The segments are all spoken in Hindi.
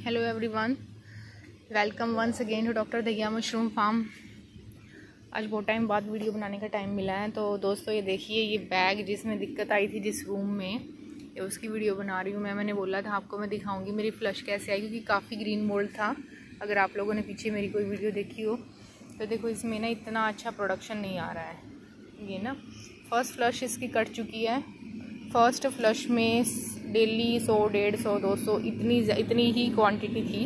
Hello everyone, welcome once again to doctor Dahiya mushroom farm. आज बहुत टाइम बाद वीडियो बनाने का टाइम मिला है। तो दोस्तों ये देखिए, ये बैग जिसमें दिक्कत आई थी जिस रूम में, ये उसकी वीडियो बना रही हूँ मैंने बोला था आपको मैं दिखाऊंगी मेरी फ्लश कैसे आई, क्योंकि काफ़ी ग्रीन मोल्ड था। अगर आप लोगों ने पीछे मेरी कोई वीडियो देखी हो तो देखो इसमें ना इतना अच्छा प्रोडक्शन नहीं आ रहा है। ये ना फर्स्ट फ्लश इसकी कट चुकी है। फर्स्ट फ्लश में डेली 100, 150, 200 इतनी ही क्वांटिटी थी,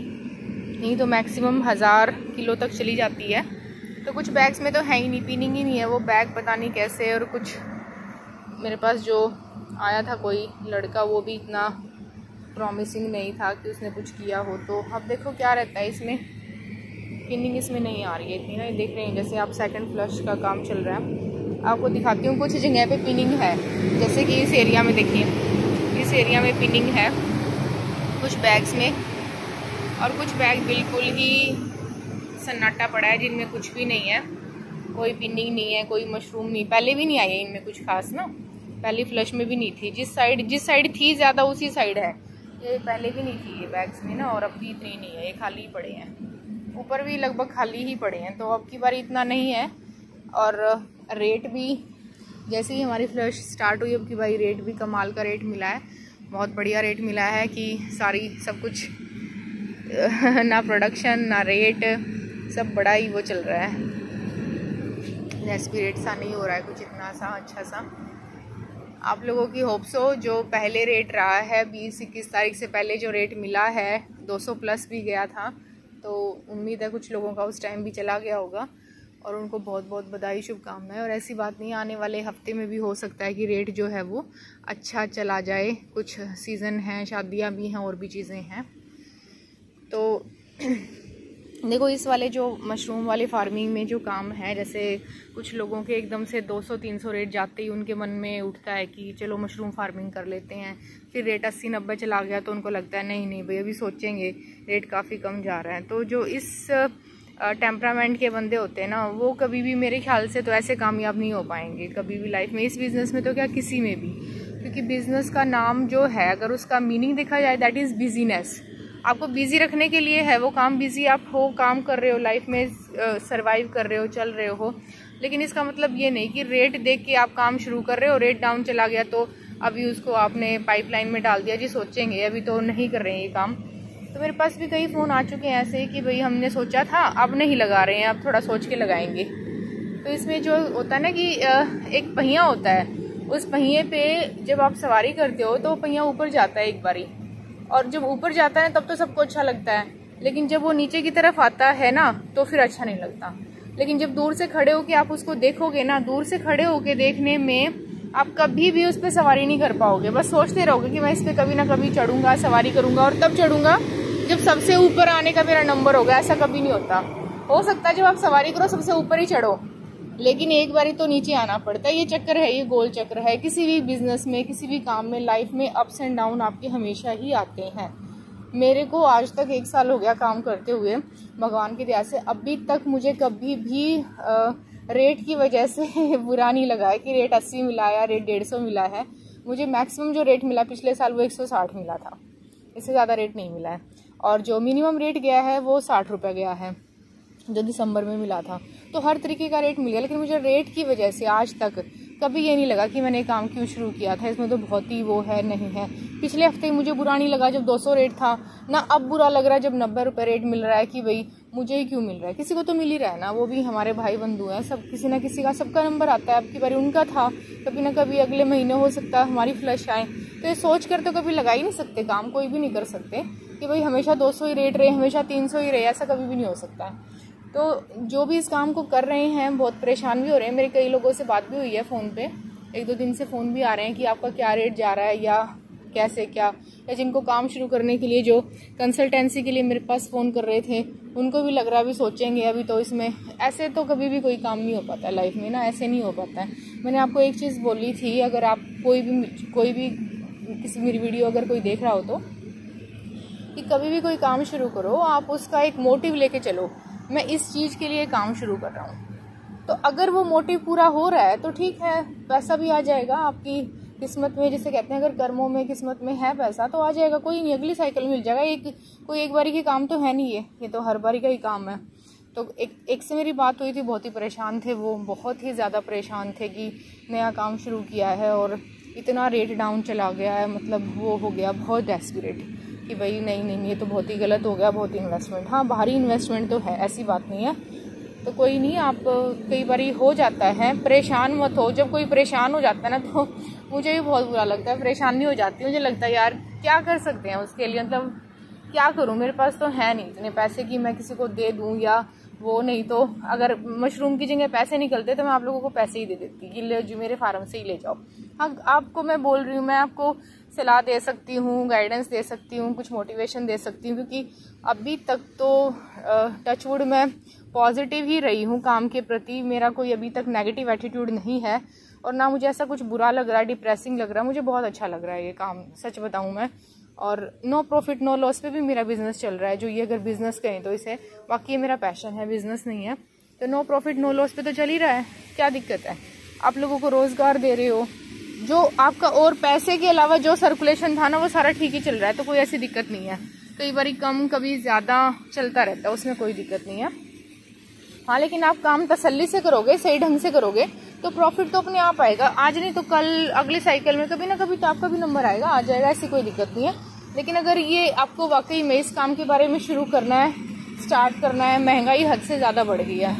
नहीं तो मैक्सिमम 1000 किलो तक चली जाती है। तो कुछ बैग्स में तो है ही नहीं, पिनिंग ही नहीं है वो बैग, पता नहीं कैसे। और कुछ मेरे पास जो आया था कोई लड़का, वो भी इतना प्रॉमिसिंग नहीं था कि उसने कुछ किया हो। तो अब देखो क्या रहता है इसमें, पिनिंग इसमें नहीं आ रही है इतनी ना। ये देख रहे हैं जैसे आप सेकंड फ्लश का काम चल रहा है। आपको दिखाती हूँ, कुछ जगह पे पिनिंग है, जैसे कि इस एरिया में देखिए, इस एरिया में पिनिंग है कुछ बैग्स में, और कुछ बैग बिल्कुल ही सन्नाटा पड़ा है जिनमें कुछ भी नहीं है, कोई पिनिंग नहीं है, कोई मशरूम नहीं। पहले भी नहीं आई है इनमें कुछ खास ना, पहली फ्लश में भी नहीं थी। जिस साइड थी ज़्यादा उसी साइड है, ये पहले भी नहीं थी ये बैग्स में ना, और अब भी इतनी नहीं है, ये खाली ही पड़े हैं। ऊपर भी लगभग खाली ही पड़े हैं। तो अब की बार इतना नहीं है। और रेट भी जैसे ही हमारी फ्लश स्टार्ट हुई, अब की बारी रेट भी कमाल का रेट मिला है, बहुत बढ़िया रेट मिला है कि सारी सब कुछ ना प्रोडक्शन ना रेट, सब बड़ा ही वो चल रहा है। रेट सा नहीं हो रहा है कुछ इतना सा अच्छा सा। आप लोगों की होप्स हो, जो पहले रेट रहा है 20-21 तारीख से पहले जो रेट मिला है 200 प्लस भी गया था, तो उम्मीद है कुछ लोगों का उस टाइम भी चला गया होगा, और उनको बहुत बहुत बधाई, शुभकामनाएं। और ऐसी बात नहीं, आने वाले हफ्ते में भी हो सकता है कि रेट जो है वो अच्छा चला जाए। कुछ सीज़न हैं, शादियां भी हैं और भी चीज़ें हैं। तो देखो इस वाले जो मशरूम वाले फार्मिंग में जो काम है, जैसे कुछ लोगों के एकदम से 200-300 रेट जाते ही उनके मन में उठता है कि चलो मशरूम फार्मिंग कर लेते हैं। फिर रेट 80-90 चला गया तो उनको लगता है नहीं भाई अभी सोचेंगे, रेट काफ़ी कम जा रहा है। तो जो इस टेम्परामेंट के बंदे होते हैं ना, वो कभी भी मेरे ख्याल से तो ऐसे कामयाब नहीं हो पाएंगे कभी भी लाइफ में, इस बिज़नेस में तो क्या किसी में भी। क्योंकि बिज़नेस का नाम जो है, अगर उसका मीनिंग देखा जाए, दैट इज़ बिजीनेस। आपको बिजी रखने के लिए है वो काम, बिजी आप हो, काम कर रहे हो, लाइफ में सर्वाइव कर रहे हो, चल रहे हो। लेकिन इसका मतलब ये नहीं कि रेट देख के आप काम शुरू कर रहे हो, रेट डाउन चला गया तो अभी उसको आपने पाइपलाइन में डाल दिया जी सोचेंगे, अभी तो नहीं कर रहे हैं ये काम। तो मेरे पास भी कई फ़ोन आ चुके हैं ऐसे कि भाई हमने सोचा था, अब नहीं लगा रहे हैं, अब थोड़ा सोच के लगाएंगे। तो इसमें जो होता है ना कि एक पहिया होता है, उस पहिए पे जब आप सवारी करते हो तो पहिया ऊपर जाता है एक बारी, और जब ऊपर जाता है तब तो सबको अच्छा लगता है, लेकिन जब वो नीचे की तरफ आता है ना तो फिर अच्छा नहीं लगता। लेकिन जब दूर से खड़े होके आप उसको देखोगे ना, दूर से खड़े होके देखने में आप कभी भी उस पर सवारी नहीं कर पाओगे। बस सोचते रहोगे कि मैं इस पर कभी ना कभी चढ़ूंगा, सवारी करूंगा, और तब चढ़ूंगा जब सबसे ऊपर आने का मेरा नंबर होगा। ऐसा कभी नहीं होता। हो सकता है जब आप सवारी करो सबसे ऊपर ही चढ़ो, लेकिन एक बारी तो नीचे आना पड़ता है। ये चक्कर है, ये गोल चक्र है किसी भी बिजनेस में, किसी भी काम में, लाइफ में अप्स एंड डाउन आपके हमेशा ही आते हैं। मेरे को आज तक 1 साल हो गया काम करते हुए, भगवान की दया से अभी तक मुझे कभी भी रेट की वजह से बुरा नहीं लगा है कि रेट 80 मिला है या रेट 150 मिला है। मुझे मैक्सिमम जो रेट मिला पिछले साल वो 160 मिला था, इससे ज़्यादा रेट नहीं मिला है। और जो मिनिमम रेट गया है वो 60 रुपये गया है, जो दिसंबर में मिला था। तो हर तरीके का रेट मिल गया, लेकिन मुझे रेट की वजह से आज तक कभी ये नहीं लगा कि मैंने काम क्यों शुरू किया था, इसमें तो बहुत ही वो है, नहीं है। पिछले हफ्ते मुझे बुरा नहीं लगा जब 200 रेट था ना, अब बुरा लग रहा है जब 90 रुपये रेट मिल रहा है कि भाई मुझे ही क्यों मिल रहा है, किसी को तो मिल ही रहा है ना, वो भी हमारे भाई बंधु हैं सब, किसी ना किसी का सबका नंबर आता है। अब की बारी उनका था, कभी ना कभी अगले महीने हो सकता है हमारी फ्लश आए। तो ये सोच कर तो कभी लगा ही नहीं सकते काम, कोई भी नहीं कर सकते कि भाई हमेशा 200 ही रेट रहे, हमेशा 300 ही रहे, ऐसा कभी भी नहीं हो सकता है। तो जो भी इस काम को कर रहे हैं बहुत परेशान भी हो रहे हैं। मेरे कई लोगों से बात भी हुई है फ़ोन पे, 1-2 दिन से फ़ोन भी आ रहे हैं कि आपका क्या रेट जा रहा है या कैसे क्या, या जिनको काम शुरू करने के लिए, जो कंसल्टेंसी के लिए मेरे पास फ़ोन कर रहे थे, उनको भी लग रहा है अभी सोचेंगे, अभी तो इसमें ऐसे तो कभी भी कोई काम नहीं हो पाता लाइफ में ना, ऐसे नहीं हो पाता है। मैंने आपको एक चीज़ बोली थी, अगर आप कोई भी किसी मेरी वीडियो अगर कोई देख रहा हो तो, कि कभी भी कोई काम शुरू करो आप उसका एक मोटिव लेके चलो, मैं इस चीज़ के लिए काम शुरू कर रहा हूँ। तो अगर वो मोटिव पूरा हो रहा है तो ठीक है, पैसा भी आ जाएगा, आपकी किस्मत में, जैसे कहते हैं, अगर कर्मों में किस्मत में है पैसा तो आ जाएगा, कोई नहीं, अगली साइकिल मिल जाएगा। कोई एक बारी की काम तो है नहीं, ये तो हर बारी का ही काम है। तो एक से मेरी बात हुई थी, बहुत ही परेशान थे वो, बहुत ही ज़्यादा परेशान थे कि नया काम शुरू किया है और इतना रेट डाउन चला गया है, मतलब वो हो गया बहुत डेस्परेट कि भाई नहीं ये तो बहुत ही गलत हो गया, बहुत ही इन्वेस्टमेंट। हाँ, बाहरी इन्वेस्टमेंट तो है, ऐसी बात नहीं है। तो कोई नहीं, आप कई बारी हो जाता है, परेशान मत हो। जब कोई परेशान हो जाता है ना तो मुझे भी बहुत बुरा लगता है, परेशानी हो जाती है। मुझे लगता है यार क्या कर सकते हैं उसके लिए, मतलब क्या करूं, मेरे पास तो है नहीं इतने पैसे कि मैं किसी को दे दूं या वो। नहीं तो अगर मशरूम की जगह पैसे निकलते तो मैं आप लोगों को पैसे ही दे देती कि ले जो मेरे फार्म से ही ले जाओ। हाँ, आपको मैं बोल रही हूँ, मैं आपको सलाह दे सकती हूँ, गाइडेंस दे सकती हूँ, कुछ मोटिवेशन दे सकती हूँ, क्योंकि अभी तक तो टचवुड मैं पॉजिटिव ही रही हूँ काम के प्रति। मेरा कोई अभी तक नेगेटिव एटीट्यूड नहीं है और ना मुझे ऐसा कुछ बुरा लग रहा है, डिप्रेसिंग लग रहा है। मुझे बहुत अच्छा लग रहा है ये काम, सच बताऊँ मैं। और नो प्रॉफिट नो लॉस पे भी मेरा बिजनेस चल रहा है, जो ये अगर बिजनेस कहें तो इसे, बाकी ये मेरा पैशन है, बिजनेस नहीं है। तो नो प्रॉफिट नो लॉस पे तो चल ही रहा है, क्या दिक्कत है। आप लोगों को रोजगार दे रहे हो, जो आपका और पैसे के अलावा जो सर्कुलेशन था ना वो सारा ठीक ही चल रहा है, तो कोई ऐसी दिक्कत नहीं है। कई बार कम कभी ज़्यादा चलता रहता है, उसमें कोई दिक्कत नहीं है। हाँ, लेकिन आप काम तसल्ली से करोगे, सही ढंग से करोगे तो प्रॉफिट तो अपने आप आएगा। आज नहीं तो कल, अगली साइकिल में कभी ना कभी तो आपका भी नंबर आएगा, आ जाएगा, ऐसी कोई दिक्कत नहीं है। लेकिन अगर ये आपको वाकई में इस काम के बारे में शुरू करना है, स्टार्ट करना है, महंगाई हद से ज़्यादा बढ़ गई है।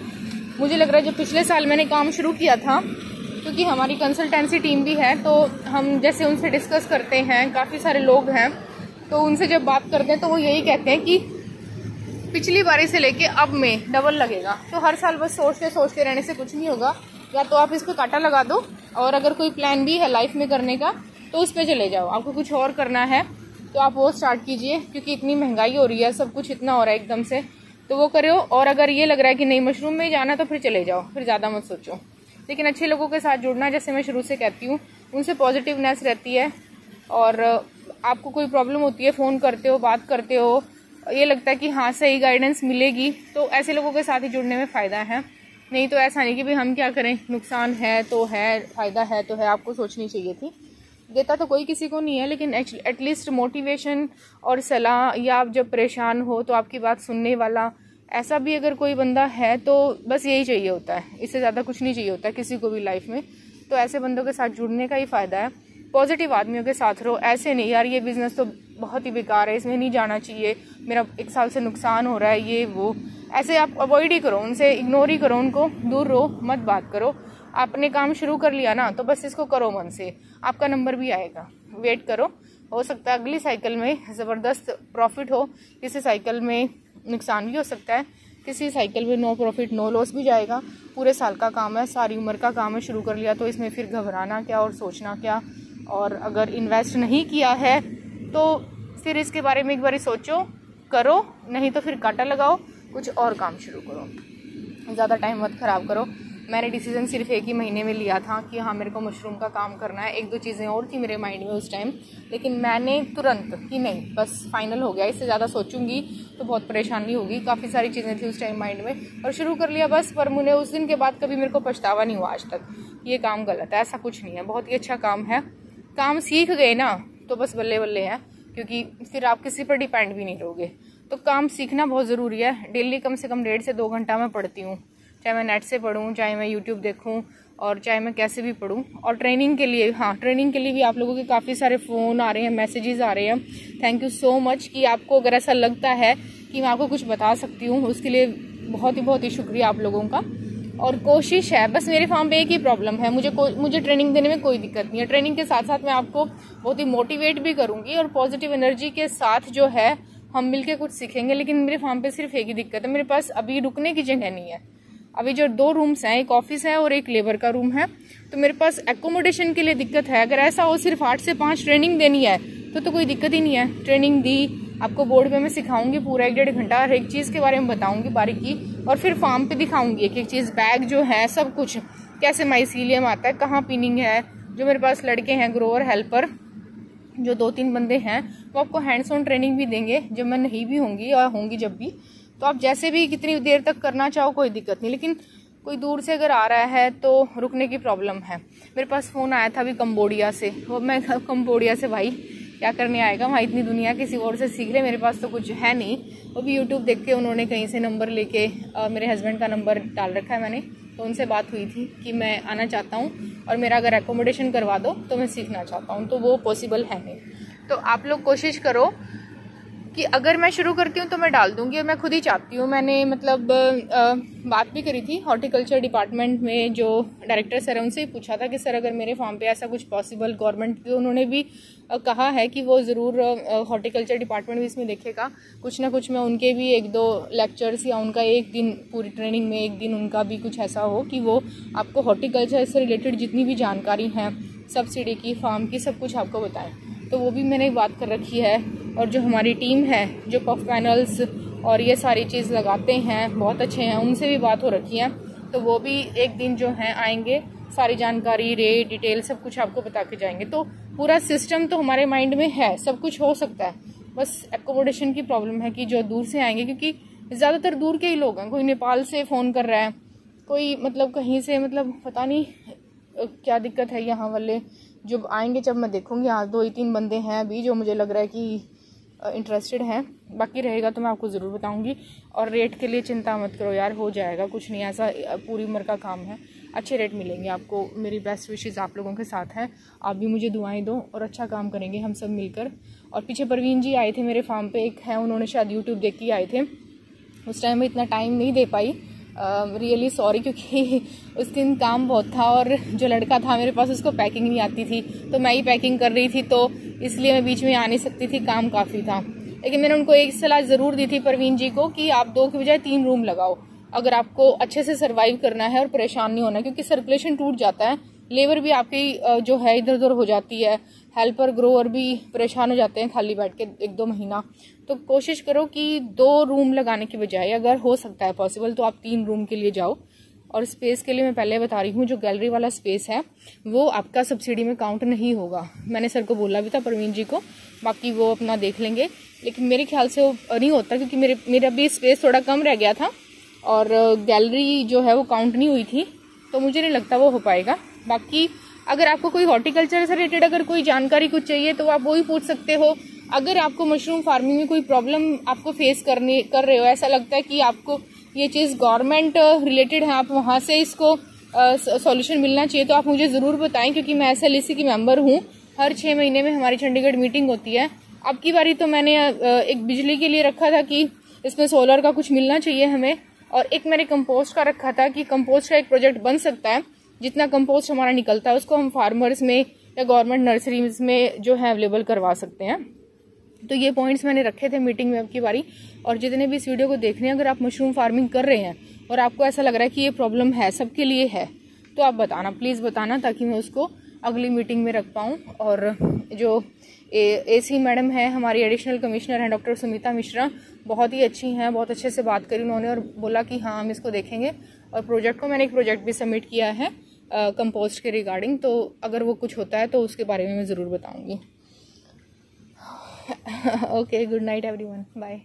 मुझे लग रहा है जब पिछले साल मैंने काम शुरू किया था, क्योंकि हमारी कंसल्टेंसी टीम भी है, तो हम जैसे उनसे डिस्कस करते हैं, काफ़ी सारे लोग हैं, तो उनसे जब बात करते हैं तो वो यही कहते हैं कि पिछली बारी से लेके अब में डबल लगेगा। तो हर साल बस सोचते रहने से कुछ नहीं होगा। या तो आप इस पे कांटा लगा दो, और अगर कोई प्लान भी है लाइफ में करने का तो उस पे चले जाओ। आपको कुछ और करना है तो आप वो स्टार्ट कीजिए, क्योंकि इतनी महंगाई हो रही है, सब कुछ इतना हो रहा है एकदम से, तो वो करो। और अगर ये लग रहा है कि नहीं मशरूम में ही जाना तो फिर चले जाओ, फिर ज़्यादा मत सोचो। लेकिन अच्छे लोगों के साथ जुड़ना, जैसे मैं शुरू से कहती हूँ, उनसे पॉजिटिवनेस रहती है। और आपको कोई प्रॉब्लम होती है, फ़ोन करते हो, बात करते हो, ये लगता है कि हाँ सही गाइडेंस मिलेगी, तो ऐसे लोगों के साथ ही जुड़ने में फ़ायदा है। नहीं तो ऐसा नहीं कि भाई हम क्या करें, नुकसान है तो है, फ़ायदा है तो है, आपको सोचनी चाहिए थी। देता तो कोई किसी को नहीं है, लेकिन एटलीस्ट मोटिवेशन और सलाह, या आप जब परेशान हो तो आपकी बात सुनने वाला, ऐसा भी अगर कोई बंदा है तो बस यही चाहिए होता है, इससे ज़्यादा कुछ नहीं चाहिए होता किसी को भी लाइफ में। तो ऐसे बंदों के साथ जुड़ने का ही फ़ायदा है। पॉजिटिव आदमियों के साथ रहो, ऐसे नहीं यार ये बिज़नेस तो बहुत ही बेकार है, इसमें नहीं जाना चाहिए, मेरा 1 साल से नुकसान हो रहा है, ये वो, ऐसे आप अवॉइड ही करो, उनसे इग्नोर ही करो, उनको दूर रहो, मत बात करो। आपने काम शुरू कर लिया ना तो बस इसको करो मन से, आपका नंबर भी आएगा, वेट करो। हो सकता है अगली साइकिल में ज़बरदस्त प्रॉफिट हो, किसी साइकिल में नुकसान भी हो सकता है, किसी साइकिल में नो प्रॉफिट नो लॉस भी जाएगा। पूरे साल का काम है, सारी उम्र का काम है, शुरू कर लिया तो इसमें फिर घबराना क्या और सोचना क्या। और अगर इन्वेस्ट नहीं किया है तो फिर इसके बारे में एक बार सोचो, करो, नहीं तो फिर कांटा लगाओ, कुछ और काम शुरू करो, ज़्यादा टाइम मत ख़राब करो। मैंने डिसीजन सिर्फ 1 ही महीने में लिया था कि हाँ मेरे को मशरूम का काम करना है। 1-2 चीज़ें और थी मेरे माइंड में उस टाइम, लेकिन मैंने तुरंत कि नहीं बस फाइनल हो गया, इससे ज़्यादा सोचूंगी तो बहुत परेशानी होगी। काफ़ी सारी चीज़ें थी उस टाइम माइंड में और शुरू कर लिया बस। पर मुझे उस दिन के बाद कभी मेरे को पछतावा नहीं हुआ आज तक ये काम गलत है, ऐसा कुछ नहीं है, बहुत ही अच्छा काम है। काम सीख गए ना तो बस बल्ले बल्ले हैं, क्योंकि फिर आप किसी पर डिपेंड भी नहीं रहोगे। तो काम सीखना बहुत ज़रूरी है। डेली कम से कम 1.5 से 2 घंटा मैं पढ़ती हूँ, चाहे मैं नेट से पढूं, चाहे मैं यूट्यूब देखूं, और चाहे मैं कैसे भी पढूं। और ट्रेनिंग के लिए, हाँ ट्रेनिंग के लिए भी आप लोगों के काफ़ी सारे फ़ोन आ रहे हैं, मैसेजेस आ रहे हैं। थैंक यू सो मच कि आपको अगर ऐसा लगता है कि मैं आपको कुछ बता सकती हूँ, उसके लिए बहुत ही शुक्रिया आप लोगों का। और कोशिश है, बस मेरे फार्म पे एक ही प्रॉब्लम है, मुझे ट्रेनिंग देने में कोई दिक्कत नहीं है। ट्रेनिंग के साथ साथ मैं आपको बहुत ही मोटिवेट भी करूँगी और पॉजिटिव एनर्जी के साथ जो है हम मिलकर कुछ सीखेंगे। लेकिन मेरे फार्म पे सिर्फ एक ही दिक्कत है, मेरे पास अभी रुकने की जगह नहीं है। अभी जो 2 रूम्स हैं, एक ऑफिस है और एक लेबर का रूम है, तो मेरे पास एकोमोडेशन के लिए दिक्कत है। अगर ऐसा हो सिर्फ 8 से 5 ट्रेनिंग देनी है तो कोई दिक्कत ही नहीं है। ट्रेनिंग दी आपको बोर्ड पे मैं सिखाऊंगी, पूरा 1-1.5 घंटा हर एक चीज़ के बारे में बताऊंगी बारीकी, और फिर फार्म पे दिखाऊंगी एक एक चीज़, बैग जो है सब कुछ, कैसे माइसीलियम आता है, कहाँ पिनिंग है। जो मेरे पास लड़के हैं ग्रोअर हेल्पर, जो 2-3 बंदे हैं, वो आपको हैंड्स ऑन ट्रेनिंग भी देंगे जब मैं नहीं भी होंगी, और होंगी जब भी। तो आप जैसे भी कितनी देर तक करना चाहो कोई दिक्कत नहीं, लेकिन कोई दूर से अगर आ रहा है तो रुकने की प्रॉब्लम है। मेरे पास फ़ोन आया था अभी कंबोडिया से, वो मैं कंबोडिया से भाई क्या करने आएगा वहाँ, इतनी दुनिया किसी और से सीख ले, मेरे पास तो कुछ है नहीं। वो भी यूट्यूब देख के उन्होंने कहीं से नंबर लेके मेरे हस्बैंड का नंबर डाल रखा है मैंने, तो उनसे बात हुई थी कि मैं आना चाहता हूँ और मेरा अगर एकोमोडेशन करवा दो तो मैं सीखना चाहता हूँ, तो वो पॉसिबल है नहीं। तो आप लोग कोशिश करो कि अगर मैं शुरू करती हूँ तो मैं डाल दूँगी, और मैं खुद ही चाहती हूँ। मैंने मतलब बात भी करी थी हॉर्टिकल्चर डिपार्टमेंट में जो डायरेक्टर सर है, उनसे ही पूछा था कि सर अगर मेरे फार्म पे ऐसा कुछ पॉसिबल, गवर्नमेंट भी उन्होंने भी कहा है कि वो ज़रूर हॉर्टिकल्चर डिपार्टमेंट भी इसमें देखेगा। कुछ ना कुछ मैं उनके भी 1-2 लेक्चर्स या उनका एक दिन पूरी ट्रेनिंग में एक दिन उनका भी कुछ ऐसा हो कि वो आपको हॉर्टिकल्चर से रिलेटेड जितनी भी जानकारी हैं, सब्सिडी की, फार्म की, सब कुछ आपको बताएं। तो वो भी मैंने बात कर रखी है। और जो हमारी टीम है जो पफ पैनल्स और ये सारी चीज़ लगाते हैं, बहुत अच्छे हैं, उनसे भी बात हो रखी है। तो वो भी एक दिन जो हैं आएंगे, सारी जानकारी, रेट, डिटेल सब कुछ आपको बता के जाएंगे। तो पूरा सिस्टम तो हमारे माइंड में है, सब कुछ हो सकता है, बस एकोमोडेशन की प्रॉब्लम है कि जो दूर से आएंगे, क्योंकि ज़्यादातर दूर के ही लोग हैं। कोई नेपाल से फ़ोन कर रहा है, कोई मतलब कहीं से, मतलब पता नहीं क्या दिक्कत है। यहाँ वाले जब आएंगे, जब मैं देखूँगी, आज 2-3 बंदे हैं अभी जो मुझे लग रहा है कि इंटरेस्टेड हैं। बाकी रहेगा तो मैं आपको ज़रूर बताऊंगी। और रेट के लिए चिंता मत करो यार, हो जाएगा, कुछ नहीं ऐसा, पूरी उम्र का काम है, अच्छे रेट मिलेंगे आपको। मेरी बेस्ट विशेज़ आप लोगों के साथ हैं, आप भी मुझे दुआएं दो और अच्छा काम करेंगे हम सब मिलकर। और पीछे परवीन जी आए थे मेरे फार्म पे, एक है, उन्होंने शायद यूट्यूब देख के आए थे, उस टाइम में इतना टाइम नहीं दे पाई, रियली सॉरी, क्योंकि उस दिन काम बहुत था और जो लड़का था मेरे पास उसको पैकिंग नहीं आती थी, तो मैं ही पैकिंग कर रही थी, तो इसलिए मैं बीच में आ नहीं सकती थी, काम काफ़ी था। लेकिन मैंने उनको एक सलाह ज़रूर दी थी परवीन जी को कि आप 2 की बजाय 3 रूम लगाओ, अगर आपको अच्छे से सर्वाइव करना है और परेशान नहीं होना, क्योंकि सर्कुलेशन टूट जाता है, लेबर भी आपकी जो है इधर उधर हो जाती है, हेल्पर ग्रोअर भी परेशान हो जाते हैं खाली बैठ के 1-2 महीना। तो कोशिश करो कि 2 रूम लगाने की बजाय, अगर हो सकता है पॉसिबल, तो आप 3 रूम के लिए जाओ। और स्पेस के लिए मैं पहले बता रही हूँ, जो गैलरी वाला स्पेस है वो आपका सब्सिडी में काउंट नहीं होगा। मैंने सर को बोला भी था, परवीन जी को, बाकी वो अपना देख लेंगे, लेकिन मेरे ख्याल से वो नहीं होता, क्योंकि मेरा भी स्पेस थोड़ा कम रह गया था और गैलरी जो है वो काउंट नहीं हुई थी, तो मुझे नहीं लगता वो हो पाएगा। बाकी अगर आपको कोई हॉर्टिकल्चर से रिलेटेड अगर कोई जानकारी कुछ चाहिए तो आप वो ही पूछ सकते हो। अगर आपको मशरूम फार्मिंग में कोई प्रॉब्लम आपको फेस कर रहे हो, ऐसा लगता है कि आपको ये चीज़ गवर्नमेंट रिलेटेड है, आप वहाँ से इसको सॉल्यूशन मिलना चाहिए, तो आप मुझे ज़रूर बताएं, क्योंकि मैं SLEC की मेंबर हूँ। हर 6 महीने में हमारी चंडीगढ़ मीटिंग होती है। अब की बारी तो मैंने एक बिजली के लिए रखा था कि इसमें सोलर का कुछ मिलना चाहिए हमें, और एक मैंने कंपोस्ट का रखा था कि कंपोस्ट का एक प्रोजेक्ट बन सकता है, जितना कंपोस्ट हमारा निकलता है उसको हम फार्मर्स में या गवर्नमेंट नर्सरीज में जो है अवेलेबल करवा सकते हैं। तो ये पॉइंट्स मैंने रखे थे मीटिंग में अब की बारी। और जितने भी इस वीडियो को देख रहे हैं, अगर आप मशरूम फार्मिंग कर रहे हैं और आपको ऐसा लग रहा है कि ये प्रॉब्लम है, सबके लिए है, तो आप बताना, प्लीज़ बताना, ताकि मैं उसको अगली मीटिंग में रख पाऊँ। और जो AC मैडम है, हमारी एडिशनल कमिश्नर हैं डॉक्टर सुमिता मिश्रा, बहुत ही अच्छी हैं, बहुत अच्छे से बात करी उन्होंने और बोला कि हाँ हम इसको देखेंगे। और प्रोजेक्ट को मैंने एक प्रोजेक्ट भी सबमिट किया है कंपोस्ट के रिगार्डिंग, तो अगर वो कुछ होता है तो उसके बारे में मैं ज़रूर बताऊँगी। Okay, good night everyone, bye.